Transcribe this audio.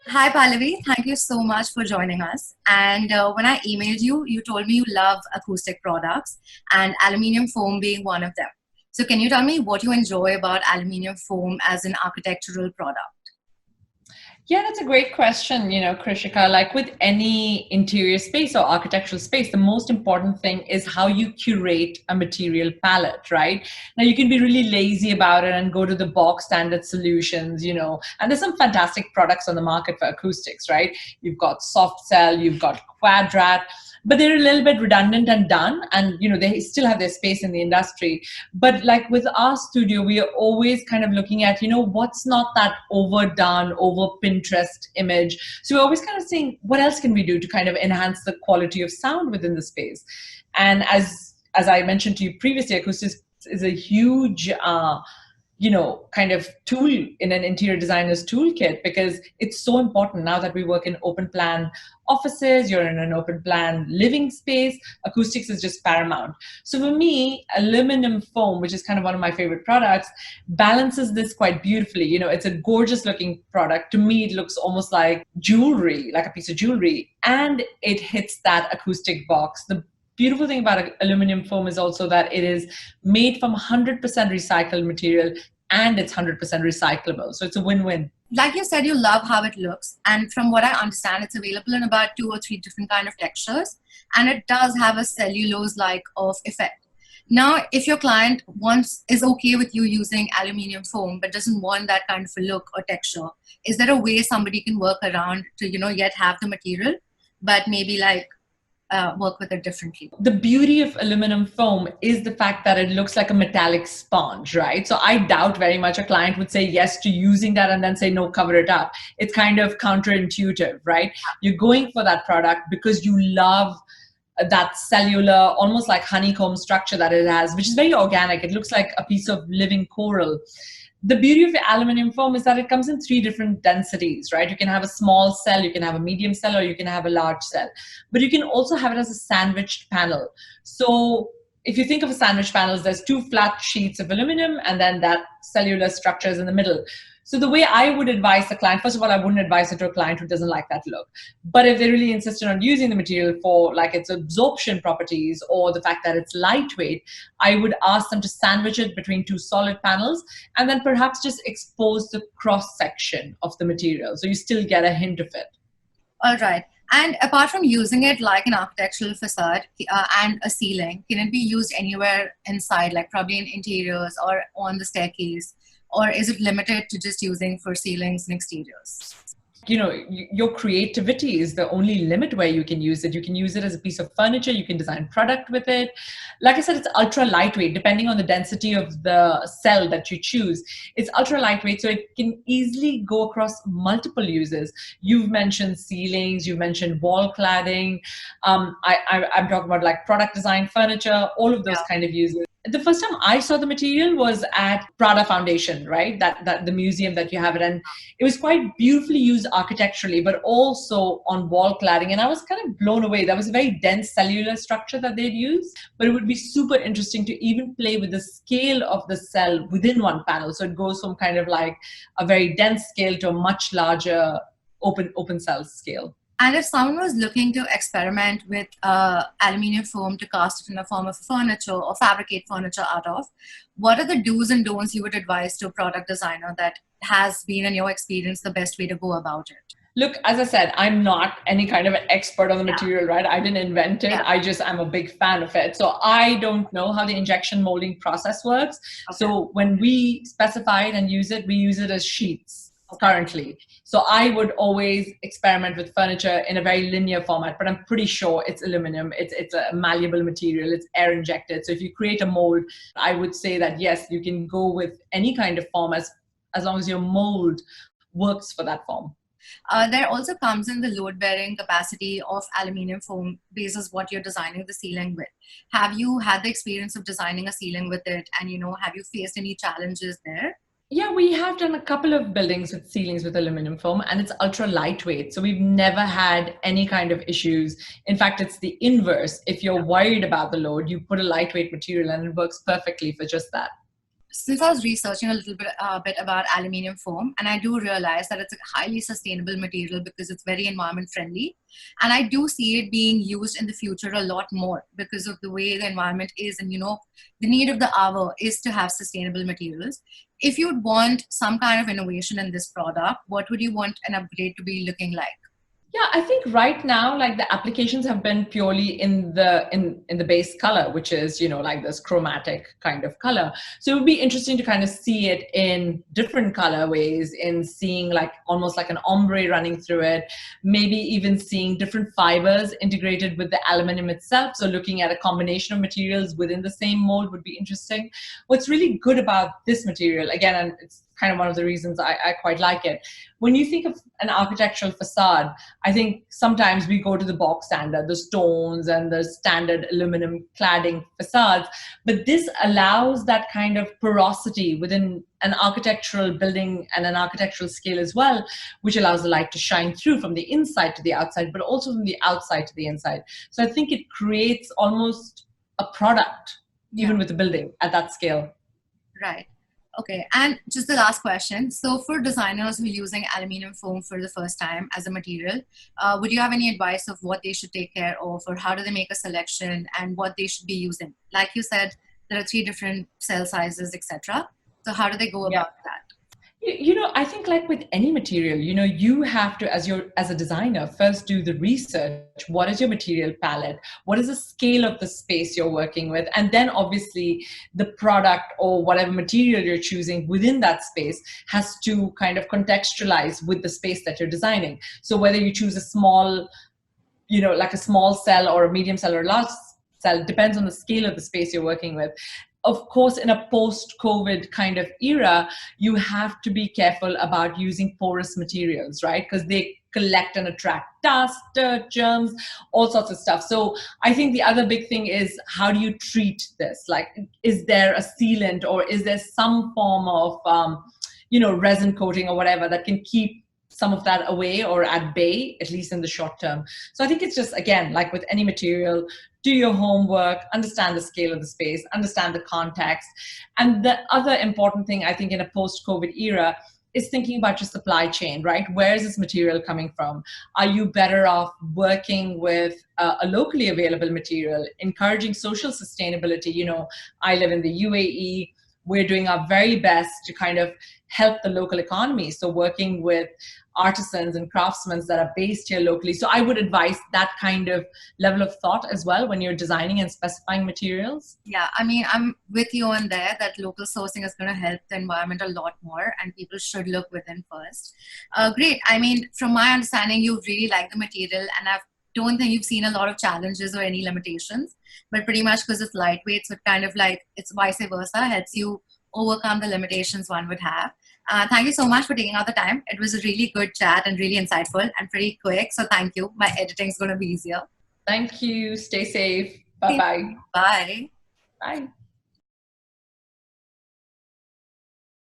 Hi, Pallavi. Thank you so much for joining us. And when I emailed you, you told me you love acoustic products and aluminium foam being one of them. So, can you tell me what you enjoy about aluminium foam as an architectural product? Yeah, that's a great question, Krishika. Like with any interior space or architectural space, the most important thing is how you curate a material palette, right? Now, you can be really lazy about it and go to the box standard solutions, and there's some fantastic products on the market for acoustics, right? You've got soft cell, you've got quadrat, but they're a little bit redundant and done, and they still have their space in the industry. But like with our studio, we are always kind of looking at what's not that overdone, over Pinterest image. So we're always kind of saying, what else can we do to kind of enhance the quality of sound within the space? And as I mentioned to you previously, acoustics is a huge kind of tool in an interior designer's toolkit, because it's so important now that we work in open plan offices, you're in an open plan living space, acoustics is just paramount. So for me, aluminum foam, which is kind of one of my favorite products, balances this quite beautifully. It's a gorgeous looking product. To me, it looks almost like jewelry, like a piece of jewelry, and it hits that acoustic box. The beautiful thing about aluminum foam is also that it is made from 100% recycled material, and it's 100% recyclable. So it's a win-win. Like you said, you love how it looks. And from what I understand, it's available in about two or three different kind of textures. And it does have a cellulose-like of effect. Now, if your client is okay with you using aluminium foam but doesn't want that kind of a look or texture, is there a way somebody can work around to yet have the material, but maybe like work with it differently? The beauty of aluminum foam is the fact that it looks like a metallic sponge, right? So I doubt very much a client would say yes to using that and then say no, cover it up. It's kind of counterintuitive, right? You're going for that product because you love that cellular, almost like honeycomb structure that it has, which is very organic. It looks like a piece of living coral. The beauty of the aluminum foam is that it comes in three different densities, right? You can have a small cell, you can have a medium cell, or you can have a large cell. But you can also have it as a sandwiched panel. So if you think of a sandwich panels, there's two flat sheets of aluminum, and then that cellular structure is in the middle. So the way I would advise the client, first of all, I wouldn't advise it to a client who doesn't like that look. But if they really insisted on using the material for like its absorption properties or the fact that it's lightweight, I would ask them to sandwich it between two solid panels, and then perhaps just expose the cross section of the material, so you still get a hint of it. All right. And apart from using it like an architectural facade and a ceiling, can it be used anywhere inside, like probably in interiors or on the staircase? Or is it limited to just using for ceilings and exteriors? Your creativity is the only limit where you can use it. You can use it as a piece of furniture, you can design product with it. Like I said, it's ultra lightweight depending on the density of the cell that you choose. It's ultra lightweight, so it can easily go across multiple uses. You've mentioned ceilings, you've mentioned wall cladding. I'm talking about like product design, furniture, all of those kind of uses. The first time I saw the material was at Prada Foundation, right? That the museum that you have it, and it was quite beautifully used architecturally, but also on wall cladding. And I was kind of blown away. That was a very dense cellular structure that they'd used, but it would be super interesting to even play with the scale of the cell within one panel. So it goes from kind of like a very dense scale to a much larger open cell scale. And if someone was looking to experiment with aluminium foam to cast it in the form of furniture or fabricate furniture out of, what are the do's and don'ts you would advise to a product designer that has been, in your experience, the best way to go about it? Look, as I said, I'm not any kind of an expert on the material, right? I didn't invent it. Yeah. I'm a big fan of it. So I don't know how the injection molding process works. Okay. So when we specify it and use it, we use it as sheets currently. So I would always experiment with furniture in a very linear format, but I'm pretty sure it's aluminum. It's a malleable material. It's air injected. So if you create a mold, I would say that yes, you can go with any kind of form as long as your mold works for that form. There also comes in the load-bearing capacity of aluminium foam basis what you're designing the ceiling with. Have you had the experience of designing a ceiling with it, and have you faced any challenges there? Yeah, we have done a couple of buildings with ceilings with aluminum foam, and it's ultra lightweight. So we've never had any kind of issues. In fact, it's the inverse. If you're worried about the load, you put a lightweight material and it works perfectly for just that. since I was researching a little bit about aluminium foam, and I do realize that it's a highly sustainable material because it's very environment friendly. And I do see it being used in the future a lot more because of the way the environment is. And, the need of the hour is to have sustainable materials. If you'd want some kind of innovation in this product, what would you want an upgrade to be looking like? Yeah, I think right now, like the applications have been purely in the base color, which is, like this chromatic kind of color. So it would be interesting to kind of see it in different colorways, in seeing like almost like an ombre running through it, maybe even seeing different fibers integrated with the aluminum itself. So looking at a combination of materials within the same mold would be interesting. What's really good about this material, again, and it's kind of one of the reasons I quite like it. When you think of an architectural facade, I think sometimes we go to the box standard, the stones and the standard aluminum cladding facades, but this allows that kind of porosity within an architectural building and an architectural scale as well, which allows the light to shine through from the inside to the outside, but also from the outside to the inside. So I think it creates almost a product, even with the building at that scale. Right. Okay, and just the last question. So for designers who are using aluminum foam for the first time as a material, would you have any advice of what they should take care of, or how do they make a selection and what they should be using? Like you said, there are 3 different cell sizes, etc. So how do they go about that? I think like with any material, you have to, as a designer, first do the research. What is your material palette? What is the scale of the space you're working with? And then obviously the product or whatever material you're choosing within that space has to kind of contextualize with the space that you're designing. So whether you choose a small, like a small cell or a medium cell or a large cell, depends on the scale of the space you're working with. Of course, in a post-COVID kind of era, you have to be careful about using porous materials, right? Because they collect and attract dust, dirt, germs, all sorts of stuff. So I think the other big thing is, how do you treat this? Like, is there a sealant or is there some form of, resin coating or whatever that can keep some of that away or at bay, at least in the short term? So I think it's just, again, like with any material, do your homework, understand the scale of the space, understand the context. And the other important thing, I think, in a post-COVID era is thinking about your supply chain, right? Where is this material coming from? Are you better off working with a locally available material, encouraging social sustainability? I live in the UAE. We're doing our very best to kind of help the local economy. So working with artisans and craftsmen that are based here locally. So I would advise that kind of level of thought as well when you're designing and specifying materials. Yeah, I mean, I'm with you on there that local sourcing is going to help the environment a lot more, and people should look within first. Great. I mean, from my understanding, you really like the material, and I don't think you've seen a lot of challenges or any limitations, but pretty much because it's lightweight, so it kind of like it's vice versa, helps you overcome the limitations one would have. Thank you so much for taking out the time. It was a really good chat and really insightful and pretty quick. So thank you. My editing is going to be easier. Thank you. Stay safe. Bye-bye. Bye. Bye.